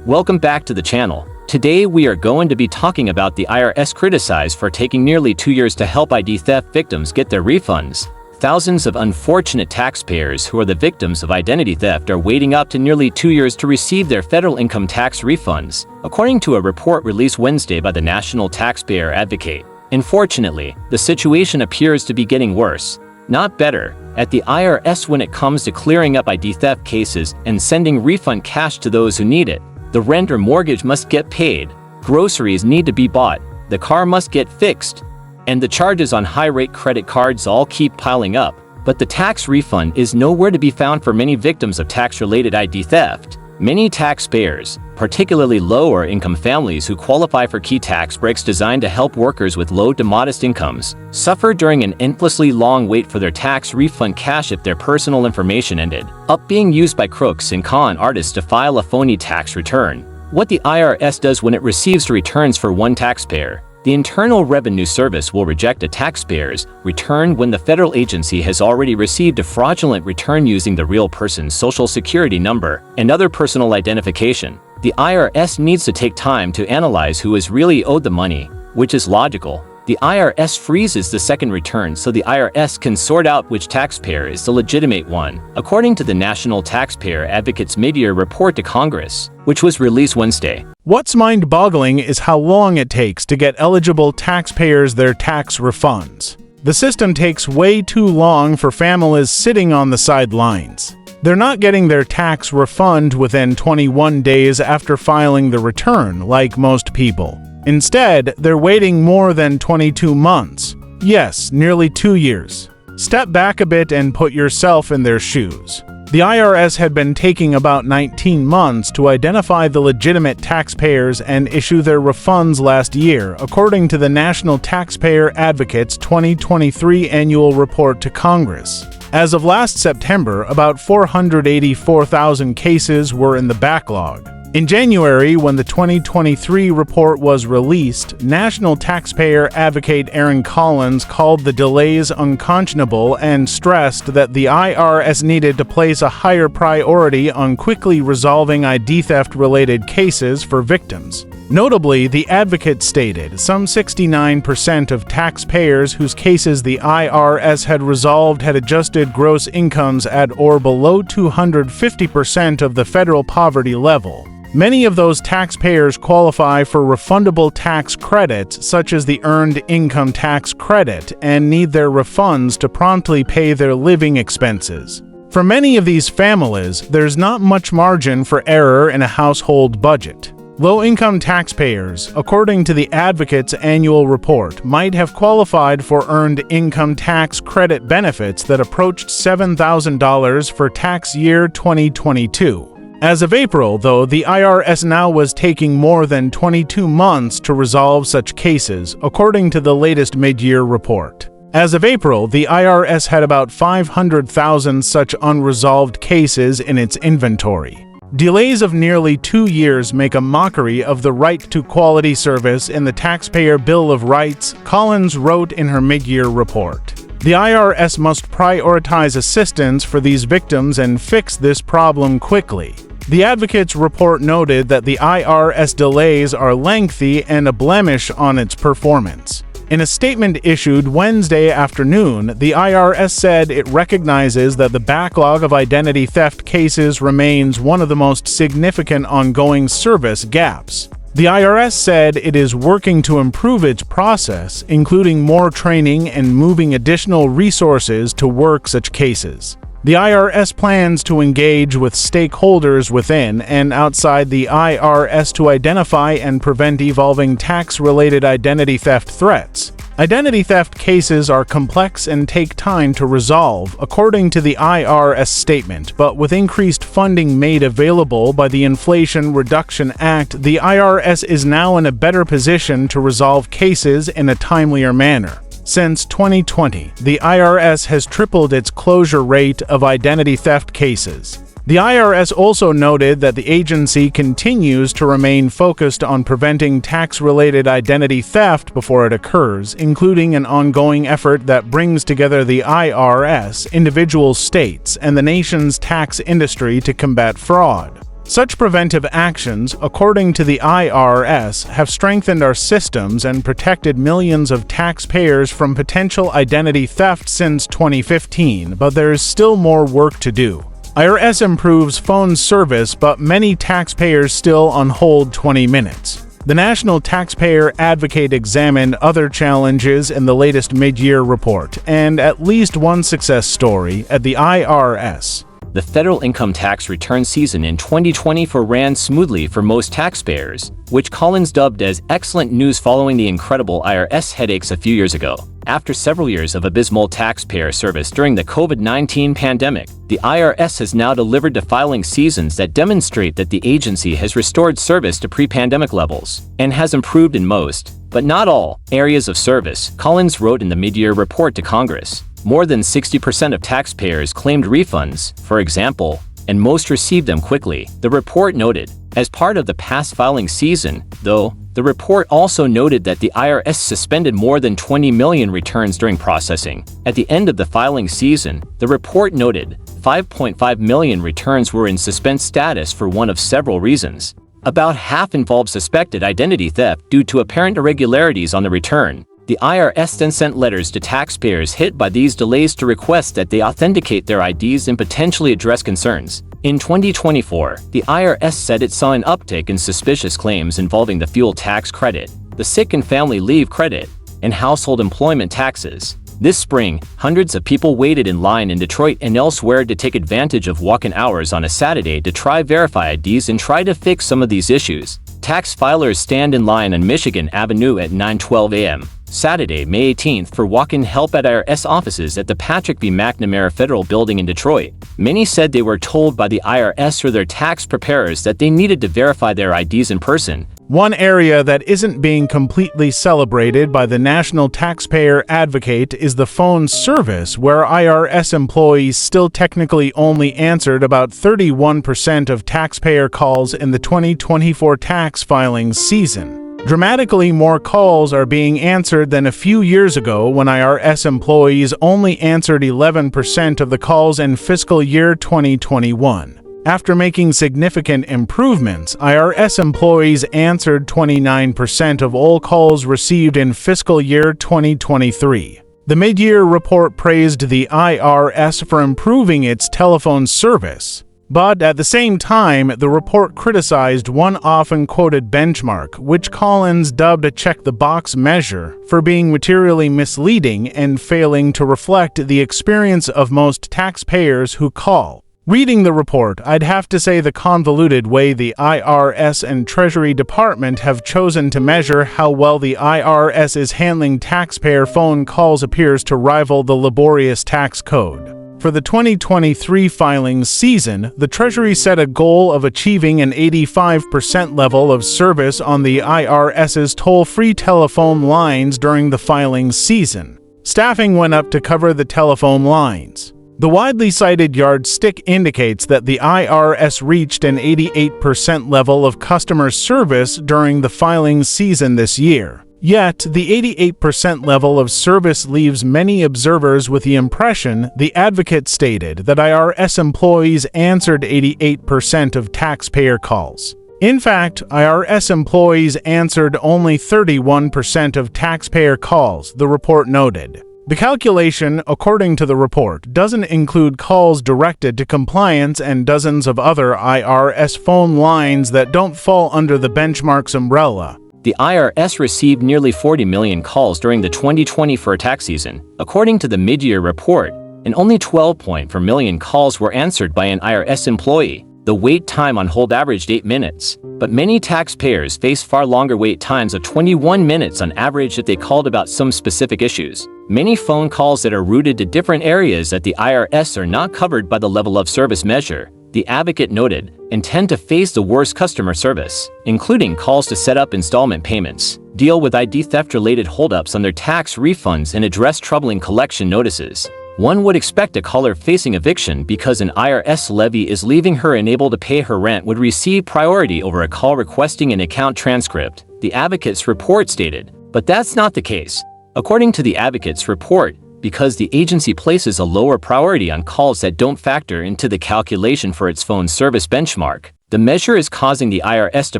Welcome back to the channel. Today we are going to be talking about the IRS criticized for taking nearly 2 years to help ID theft victims get their refunds. Thousands of unfortunate taxpayers who are the victims of identity theft are waiting up to nearly 2 years to receive their federal income tax refunds, according to a report released Wednesday by the National Taxpayer Advocate. Unfortunately, the situation appears to be getting worse, not better, at the IRS when it comes to clearing up ID theft cases and sending refund cash to those who need it. The rent or mortgage must get paid, groceries need to be bought, the car must get fixed, and the charges on high-rate credit cards all keep piling up. But the tax refund is nowhere to be found for many victims of tax-related ID theft. Many taxpayers, particularly lower-income families who qualify for key tax breaks designed to help workers with low to modest incomes, suffer during an endlessly long wait for their tax refund cash if their personal information ended up being used by crooks and con artists to file a phony tax return. What the IRS does when it receives returns for one taxpayer. The Internal Revenue Service will reject a taxpayer's return when the federal agency has already received a fraudulent return using the real person's social security number and other personal identification. The IRS needs to take time to analyze who is really owed the money, which is logical. The IRS freezes the second return so the IRS can sort out which taxpayer is the legitimate one, according to the National Taxpayer Advocate's mid-year report to Congress, which was released Wednesday. What's mind-boggling is how long it takes to get eligible taxpayers their tax refunds. The system takes way too long for families sitting on the sidelines. They're not getting their tax refund within 21 days after filing the return, like most people. Instead, they're waiting more than 22 months. Yes, nearly 2 years. Step back a bit and put yourself in their shoes. The IRS had been taking about 19 months to identify the legitimate taxpayers and issue their refunds last year, according to the National Taxpayer Advocate's 2023 annual report to Congress. As of last September, about 484,000 cases were in the backlog. In January, when the 2023 report was released, National Taxpayer Advocate Aaron Collins called the delays unconscionable and stressed that the IRS needed to place a higher priority on quickly resolving ID theft-related cases for victims. Notably, the advocate stated some 69% of taxpayers whose cases the IRS had resolved had adjusted gross incomes at or below 250% of the federal poverty level. Many of those taxpayers qualify for refundable tax credits, such as the Earned Income Tax Credit, and need their refunds to promptly pay their living expenses. For many of these families, there's not much margin for error in a household budget. Low-income taxpayers, according to the Advocate's annual report, might have qualified for Earned Income Tax Credit benefits that approached $7,000 for tax year 2022. As of April, though, the IRS now was taking more than 22 months to resolve such cases, according to the latest mid-year report. As of April, the IRS had about 500,000 such unresolved cases in its inventory. Delays of nearly 2 years make a mockery of the right to quality service in the Taxpayer Bill of Rights, Collins wrote in her mid-year report. The IRS must prioritize assistance for these victims and fix this problem quickly. The Advocate's report noted that the IRS delays are lengthy and a blemish on its performance. In a statement issued Wednesday afternoon, the IRS said it recognizes that the backlog of identity theft cases remains one of the most significant ongoing service gaps. The IRS said it is working to improve its process, including more training and moving additional resources to work such cases. The IRS plans to engage with stakeholders within and outside the IRS to identify and prevent evolving tax-related identity theft threats. Identity theft cases are complex and take time to resolve, according to the IRS statement, but with increased funding made available by the Inflation Reduction Act, the IRS is now in a better position to resolve cases in a timelier manner. Since 2020, the IRS has tripled its closure rate of identity theft cases. The IRS also noted that the agency continues to remain focused on preventing tax-related identity theft before it occurs, including an ongoing effort that brings together the IRS, individual states, and the nation's tax industry to combat fraud. Such preventive actions, according to the IRS, have strengthened our systems and protected millions of taxpayers from potential identity theft since 2015, but there is still more work to do. IRS improves phone service, but many taxpayers still on hold 20 minutes. The National Taxpayer Advocate examined other challenges in the latest mid-year report, and at least one success story at the IRS. The federal income tax return season in 2024 ran smoothly for most taxpayers, which Collins dubbed as excellent news following the incredible IRS headaches a few years ago. After several years of abysmal taxpayer service during the COVID-19 pandemic, the IRS has now delivered to filing seasons that demonstrate that the agency has restored service to pre-pandemic levels and has improved in most, but not all, areas of service, Collins wrote in the mid-year report to Congress. More than 60% of taxpayers claimed refunds, for example, and most received them quickly, the report noted. As part of the past filing season, though, the report also noted that the IRS suspended more than 20 million returns during processing. At the end of the filing season, the report noted 5.5 million returns were in suspense status for one of several reasons. About half involved suspected identity theft due to apparent irregularities on the return. The IRS then sent letters to taxpayers hit by these delays to request that they authenticate their IDs and potentially address concerns. In 2024, the IRS said it saw an uptick in suspicious claims involving the fuel tax credit, the sick and family leave credit, and household employment taxes. This spring, hundreds of people waited in line in Detroit and elsewhere to take advantage of walk-in hours on a Saturday to try verify IDs and try to fix some of these issues. Tax filers stand in line on Michigan Avenue at 9:12 a.m. Saturday, May 18th for walk-in help at IRS offices at the Patrick B. McNamara Federal Building in Detroit. Many said they were told by the IRS or their tax preparers that they needed to verify their IDs in person. One area that isn't being completely celebrated by the National Taxpayer Advocate is the phone service, where IRS employees still technically only answered about 31% of taxpayer calls in the 2024 tax filing season. Dramatically more calls are being answered than a few years ago when IRS employees only answered 11% of the calls in fiscal year 2021. After making significant improvements, IRS employees answered 29% of all calls received in fiscal year 2023. The mid-year report praised the IRS for improving its telephone service. But at the same time, the report criticized one often quoted benchmark, which Collins dubbed a check-the-box measure, for being materially misleading and failing to reflect the experience of most taxpayers who call. Reading the report, I'd have to say the convoluted way the IRS and Treasury Department have chosen to measure how well the IRS is handling taxpayer phone calls appears to rival the laborious tax code. For the 2023 filing season, the Treasury set a goal of achieving an 85% level of service on the IRS's toll-free telephone lines during the filing season. Staffing went up to cover the telephone lines. The widely cited yardstick indicates that the IRS reached an 88% level of customer service during the filing season this year. Yet, the 88% level of service leaves many observers with the impression, the advocate stated, that IRS employees answered 88% of taxpayer calls. In fact, IRS employees answered only 31% of taxpayer calls, the report noted. The calculation, according to the report, doesn't include calls directed to compliance and dozens of other IRS phone lines that don't fall under the benchmark's umbrella. The IRS received nearly 40 million calls during the 2024 tax season, according to the mid-year report, and only 12.4 million calls were answered by an IRS employee. The wait time on hold averaged 8 minutes, but many taxpayers face far longer wait times of 21 minutes on average if they called about some specific issues. Many phone calls that are routed to different areas at the IRS are not covered by the level of service measure, the advocate noted, and tend to face the worst customer service, including calls to set up installment payments, deal with ID theft-related holdups on their tax refunds, and address troubling collection notices. One would expect a caller facing eviction because an IRS levy is leaving her unable to pay her rent would receive priority over a call requesting an account transcript, the advocate's report stated. But that's not the case. According to the advocate's report, because the agency places a lower priority on calls that don't factor into the calculation for its phone service benchmark, The measure is causing the IRS to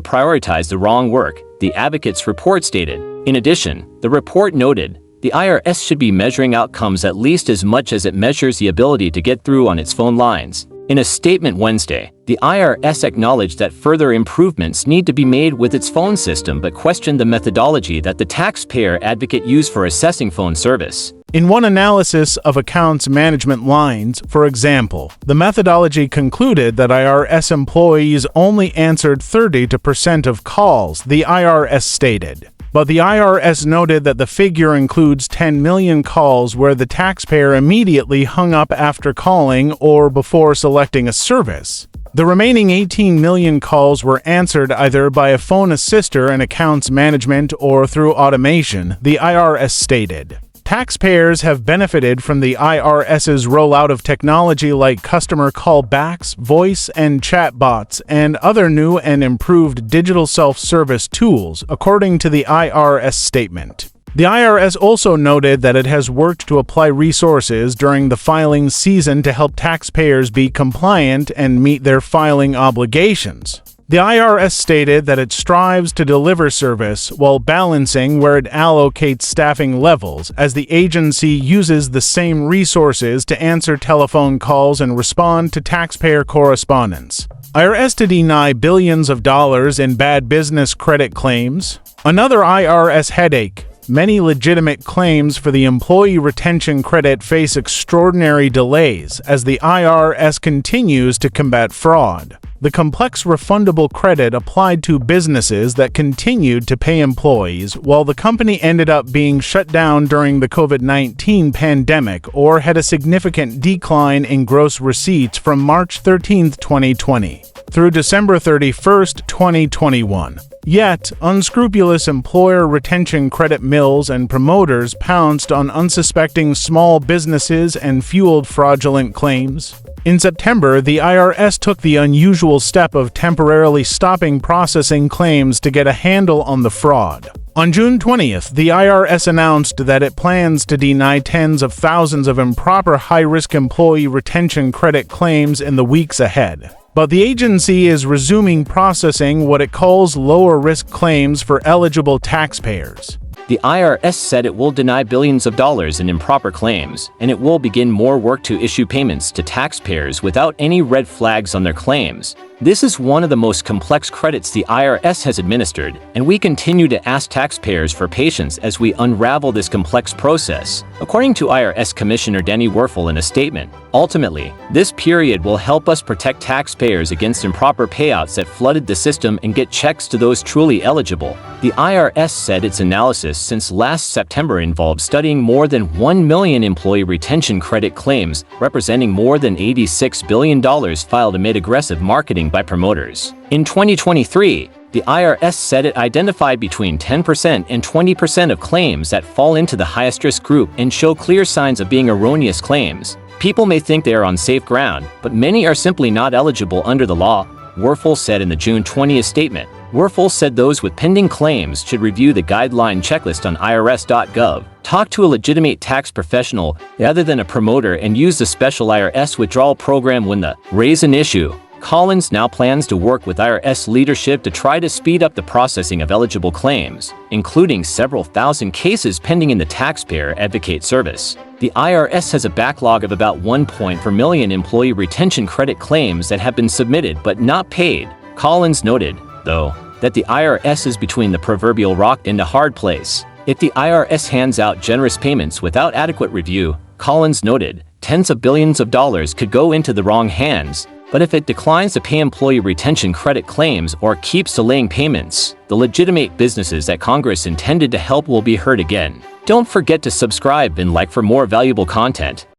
prioritize the wrong work, the advocate's report stated. In addition, the report noted, the IRS should be measuring outcomes at least as much as it measures the ability to get through on its phone lines. In a statement Wednesday, the IRS acknowledged that further improvements need to be made with its phone system but questioned the methodology that the taxpayer advocate used for assessing phone service. In one analysis of accounts management lines, for example, the methodology concluded that IRS employees only answered 30% of calls, the IRS stated. But the IRS noted that the figure includes 10 million calls where the taxpayer immediately hung up after calling or before selecting a service. The remaining 18 million calls were answered either by a phone assister in accounts management or through automation, the IRS stated. Taxpayers have benefited from the IRS's rollout of technology like customer callbacks, voice and chat bots, and other new and improved digital self-service tools, according to the IRS statement. The IRS also noted that it has worked to apply resources during the filing season to help taxpayers be compliant and meet their filing obligations. The IRS stated that it strives to deliver service while balancing where it allocates staffing levels, as the agency uses the same resources to answer telephone calls and respond to taxpayer correspondence. IRS to deny billions of dollars in bad business credit claims. Another IRS headache. Many legitimate claims for the employee retention credit face extraordinary delays as the IRS continues to combat fraud. The complex refundable credit applied to businesses that continued to pay employees while the company ended up being shut down during the COVID-19 pandemic or had a significant decline in gross receipts from March 13, 2020, through December 31, 2021. Yet, unscrupulous employer retention credit mills and promoters pounced on unsuspecting small businesses and fueled fraudulent claims. In September, the IRS took the unusual step of temporarily stopping processing claims to get a handle on the fraud. On June 20th, the IRS announced that it plans to deny tens of thousands of improper high-risk employee retention credit claims in the weeks ahead. But the agency is resuming processing what it calls lower-risk claims for eligible taxpayers. The IRS said it will deny billions of dollars in improper claims, and it will begin more work to issue payments to taxpayers without any red flags on their claims. This is one of the most complex credits the IRS has administered, and we continue to ask taxpayers for patience as we unravel this complex process. According to IRS Commissioner Denny Werfel in a statement, ultimately, this period will help us protect taxpayers against improper payouts that flooded the system and get checks to those truly eligible. The IRS said its analysis since last September involved studying more than 1 million employee retention credit claims, representing more than $86 billion filed amid aggressive marketing by promoters. In 2023, the IRS said it identified between 10% and 20% of claims that fall into the highest risk group and show clear signs of being erroneous claims. People may think they are on safe ground, but many are simply not eligible under the law, Werfel said in the June 20th statement. Werfel said those with pending claims should review the guideline checklist on irs.gov, talk to a legitimate tax professional rather than a promoter, and use the special IRS withdrawal program when they raise an issue. Collins now plans to work with IRS leadership to try to speed up the processing of eligible claims, including several thousand cases pending in the Taxpayer Advocate service. The IRS has a backlog of about 1.4 million employee retention credit claims that have been submitted but not paid. Collins noted, though, that the IRS is between the proverbial rock and a hard place. If the IRS hands out generous payments without adequate review, Collins noted, tens of billions of dollars could go into the wrong hands. But if it declines to pay employee retention credit claims or keeps delaying payments, the legitimate businesses that Congress intended to help will be hurt again. Don't forget to subscribe and like for more valuable content.